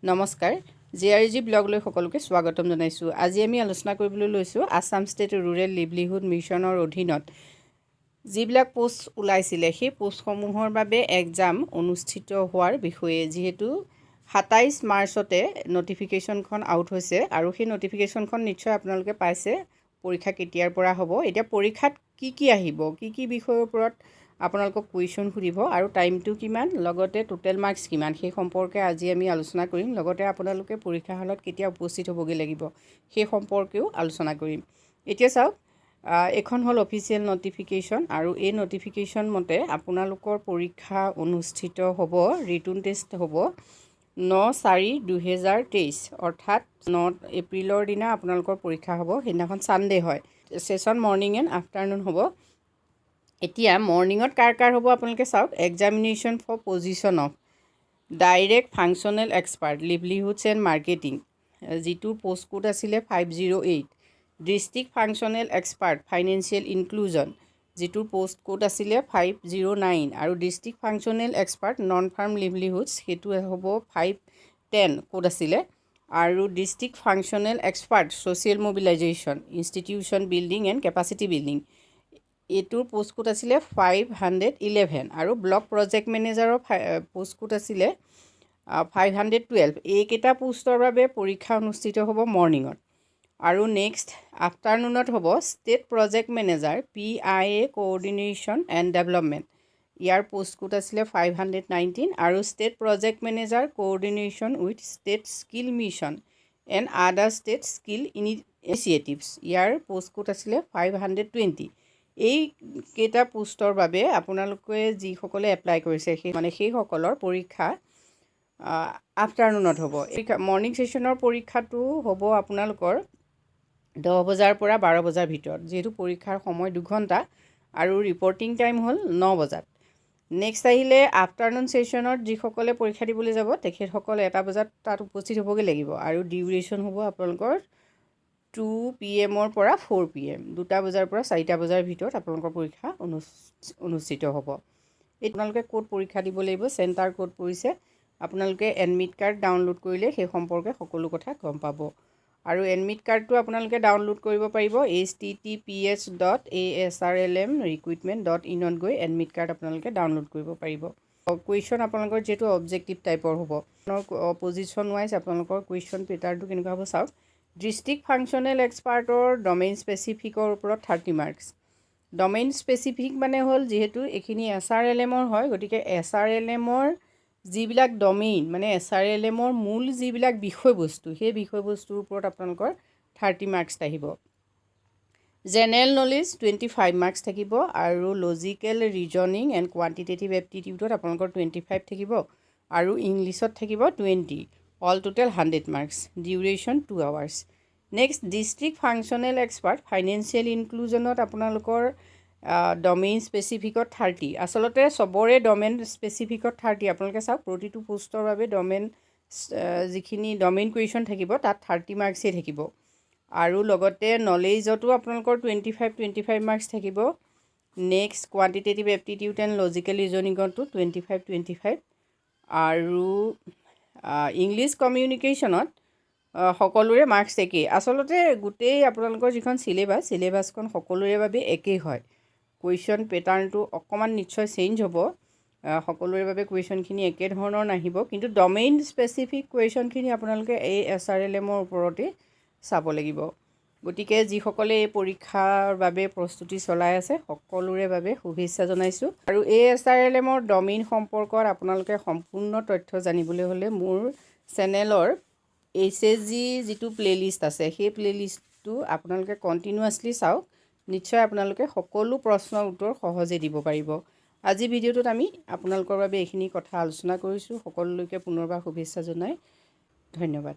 নমস্কাৰ জিআৰজি ব্লগলৈ সকলোকে স্বাগতম জনাইছোঁ। আজি আমি আলোচনা কৰিবলৈ লৈছোঁ আসাম ষ্টেট ৰুৰেল লিভলিহুড মিছনৰ অধীনত যিবিলাক পোষ্ট ওলাইছিলে সেই পোষ্টসমূহৰ বাবে এক্সাম অনুষ্ঠিত হোৱাৰ বিষয়ে। যিহেতু 27 মাৰ্চতে নটিফিকেশ্যনখন আউট হৈছে আৰু সেই নটিফিকেশ্যনখন নিশ্চয় আপোনালোকে পাইছে পৰীক্ষা কেতিয়াৰ পৰা হ'ব। এতিয়া পৰীক্ষাত কি আহিব, কি বিষয়ৰ ওপৰত আপোনালোকক কুৱেশ্যন সুধিব আৰু টাইমটো কিমান, লগতে টোটেল মাৰ্কছ কিমান, সেই সম্পৰ্কে আজি আমি আলোচনা কৰিম। লগতে আপোনালোকে পৰীক্ষা হলত কেতিয়া উপস্থিত হ'বগৈ লাগিব সেই সম্পৰ্কেও আলোচনা কৰিম। এতিয়া চাওক, এখন হ'ল অফিচিয়েল নটিফিকেশ্যন আৰু এই নটিফিকেশ্যন মতে আপোনালোকৰ পৰীক্ষা অনুষ্ঠিত হ'ব, ৰিটন টেষ্ট হ'ব 9/4/2023 অৰ্থাৎ 9 এপ্ৰিলৰ দিনা আপোনালোকৰ পৰীক্ষা হ'ব। সেইদিনাখন ছানডে হয়। ছেশ্যন মৰ্ণিং এণ্ড আফটাৰনুন হ'ব। এতিয়া মৰ্ণিঙত কাৰ হ'ব আপোনালোকে চাওক। Examination for position of direct functional expert livelihoods and marketing, যিটোৰ পোষ্ট কোড আছিলে 508। District functional expert financial inclusion, যিটোৰ পোষ্ট কোড আছিলে 509। আৰু district functional expert non farm livelihoods, সেইটো হ'ব 510 কোড আছিলে। আৰু district functional expert social mobilisation institution building and capacity building, এইটোৰ পোষ্ট কোড আছিলে 511। আৰু ব্লক প্ৰজেক্ট মেনেজাৰৰ পোষ্ট কোড আছিলে 512। এইকেইটা পোষ্টৰ বাবে পৰীক্ষা অনুষ্ঠিত হ'ব মৰ্ণিঙত। আৰু নেক্সট আফটাৰনুনত হ'ব state project manager PIA coordination and development, year post code আছিলে 519। আৰু state project manager coordination with state skill mission and other state skill initiatives, year post code আছিলে 520। এইকেইটা পোষ্টৰ বাবে আপোনালোকে যিসকলে এপ্লাই কৰিছে সেইসকলৰ পৰীক্ষা আফটাৰনুনত হ'ব। মৰ্ণিং ছেশ্যনৰ পৰীক্ষাটো হ'ব আপোনালোকৰ 10 বজাৰ পৰা 12 বজাৰ ভিতৰত, যিহেতু পৰীক্ষাৰ সময় 2 ঘণ্টা আৰু ৰিপৰ্টিং টাইম হ'ল 9 বজাত। নেক্সট আহিলে আফটাৰনুন ছেশ্যনত যিসকলে পৰীক্ষা দিবলৈ যাব তেখেতসকল 1 বজাত তাত উপস্থিত হ'বগৈ লাগিব। আৰু ডিউৰেশ্যন হ'ব আপোনালোকৰ 2 PM পৰা 4 PM, 2টা বজাৰ পৰা 4টা বজাৰ ভিতৰত আপোনালোকৰ পৰীক্ষা অনুষ্ঠিত হ'ব। আপোনালোকে ক'ত পৰীক্ষা দিব লাগিব, চেণ্টাৰ ক'ত পৰিছে, আপোনালোকে এডমিট কাৰ্ড ডাউনলোড কৰিলে সেই সম্পৰ্কে সকলো কথা গম পাব। আৰু এডমিট কাৰ্ডটো আপোনালোকে ডাউনলোড কৰিব পাৰিব https://asrlm.recruitment.in গৈ এডমিট কাৰ্ড আপোনালোকে ডাউনলোড কৰিব পাৰিব। কুৱেশ্যন আপোনালোকৰ যিহেতু অবজেক্টিভ টাইপৰ হ'ব, পজিশ্যন ৱাইজ আপোনালোকৰ কুৱেশ্যন পেটাৰ্ণটো কেনেকুৱা হ'ব চাওক। ডিষ্ট্ৰিক্ট ফাংচনেল এক্সপাৰ্টৰ ডমেইন স্পেচিফিকৰ ওপৰত 30 মাৰ্কছ। ডমেইন স্পেচিফিক মানে হ'ল, যিহেতু এইখিনি ASRLMৰ হয়, গতিকে ASRLMৰ যিবিলাক ডমেইন মানে ASRLMৰ মূল যিবিলাক বিষয়বস্তু, সেই বিষয়বস্তুৰ ওপৰত আপোনালোকৰ 30 মাৰ্কছ আহিব। জেনেৰেল নলেজ 25 মাৰ্কছ থাকিব। আৰু লজিকেল ৰিজনিং এণ্ড কোৱান্টিটেটিভ এপ্টিটিউডত আপোনালোকৰ 25 থাকিব। আৰু ইংলিছত থাকিব 20। All total 100 marks. Duration 2 hours. Next district functional expert financial ইনক্লুজনত আপোনালোকৰ ডমেইন স্পেচিফিকত 30। আচলতে চবৰে ডমেইন স্পেচিফিকত 30। আপোনালোকে চাওক, প্ৰতিটো পোষ্টৰ বাবে যিখিনি ডমেইন কুৱেশ্যন থাকিব তাত 30 মাৰ্কছেই থাকিব। আৰু লগতে নলেজতো আপোনালোকৰ 25 মাৰ্কছ থাকিব। Next quantitative aptitude and logical ৰিজনিঙতো 25। আৰু ইংলিছ কমিউনিকেশ্যনত সকলোৰে মাৰ্কছ একেই। আচলতে গোটেই আপোনালোকৰ যিখন চিলেবাছখন সকলোৰে বাবে একেই হয়। কুৱেশ্যন পেটাৰ্ণটো অকণমান নিশ্চয় চেঞ্জ হ'ব, সকলোৰে বাবে কুৱেশ্যনখিনি একে ধৰণৰ নাহিব, কিন্তু ডমেইন স্পেচিফিক কুৱেশ্যনখিনি আপোনালোকে এই ASRLMৰ ওপৰতে চাব লাগিব। গতিকে যিসকলে এই পৰীক্ষাৰ বাবে প্ৰস্তুতি চলাই আছে সকলোৰে বাবে শুভেচ্ছা জনাইছোঁ। আৰু এই ASRLMৰ ডমেইন সম্পৰ্কত আপোনালোকে সম্পূৰ্ণ তথ্য জানিবলৈ হ'লে মোৰ চেনেলৰ HSG যিটো প্লে'লিষ্ট আছে সেই প্লে'লিষ্টটো আপোনালোকে কণ্টিনিউৱাছলি চাওক। নিশ্চয় আপোনালোকে সকলো প্ৰশ্নৰ উত্তৰ সহজে দিব পাৰিব। আজি ভিডিঅ'টোত আমি আপোনালোকৰ বাবে এইখিনি কথা আলোচনা কৰিছোঁ। সকলোলৈকে পুনৰবাৰ শুভেচ্ছা জনাই ধন্যবাদ।